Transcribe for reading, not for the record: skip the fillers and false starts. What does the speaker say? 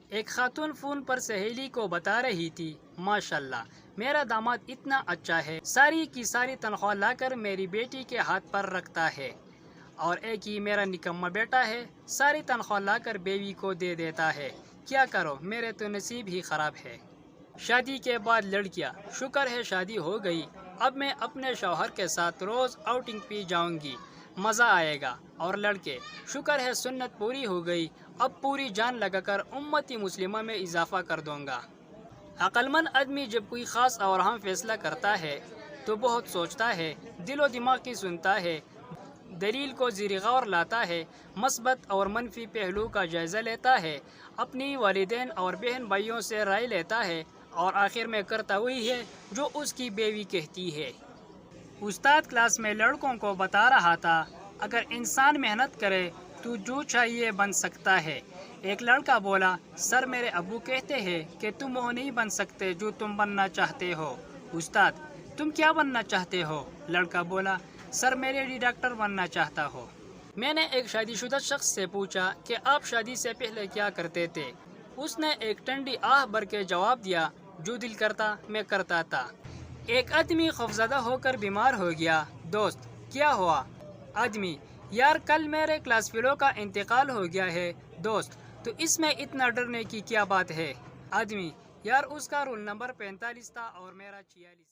ایک خاتون فون پر سہیلی کو بتا رہی تھی، ماشاءاللہ میرا داماد اتنا اچھا ہے، ساری کی ساری تنخواہ لا کر میری بیٹی کے ہاتھ پر رکھتا ہے، اور ایک ہی میرا نکما بیٹا ہے، ساری تنخواہ لا کر بیوی کو دے دیتا ہے، کیا کرو میرے تو نصیب ہی خراب ہے۔ شادی کے بعد لڑکیاں، شکر ہے شادی ہو گئی، اب میں اپنے شوہر کے ساتھ روز آؤٹنگ پہ جاؤں گی، مزہ آئے گا۔ اور لڑکے، شکر ہے سنت پوری ہو گئی، اب پوری جان لگا کر امتی مسلمہ میں اضافہ کر دوں گا۔ عقل مند آدمی جب کوئی خاص اور اہم فیصلہ کرتا ہے تو بہت سوچتا ہے، دل و دماغ کی سنتا ہے، دلیل کو زیر غور لاتا ہے، مثبت اور منفی پہلو کا جائزہ لیتا ہے، اپنی والدین اور بہن بھائیوں سے رائے لیتا ہے، اور آخر میں کرتا وہی ہے جو اس کی بیوی کہتی ہے۔ استاد کلاس میں لڑکوں کو بتا رہا تھا، اگر انسان محنت کرے تو جو چاہیے بن سکتا ہے۔ ایک لڑکا بولا، سر میرے ابو کہتے ہیں کہ تم وہ نہیں بن سکتے جو تم بننا چاہتے ہو۔ استاد، تم کیا بننا چاہتے ہو؟ لڑکا بولا، سر میں ڈیڈی ڈاکٹر بننا چاہتا ہوں۔ میں نے ایک شادی شدہ شخص سے پوچھا کہ آپ شادی سے پہلے کیا کرتے تھے؟ اس نے ایک ٹھنڈی آہ بھر کے جواب دیا، جو دل کرتا میں کرتا تھا۔ ایک آدمی خوفزدہ ہو کر بیمار ہو گیا۔ دوست، کیا ہوا؟ آدمی، یار کل میرے کلاس فیلو کا انتقال ہو گیا ہے۔ دوست، تو اس میں اتنا ڈرنے کی کیا بات ہے؟ آدمی، یار اس کا رول نمبر 45 تھا اور میرا 46۔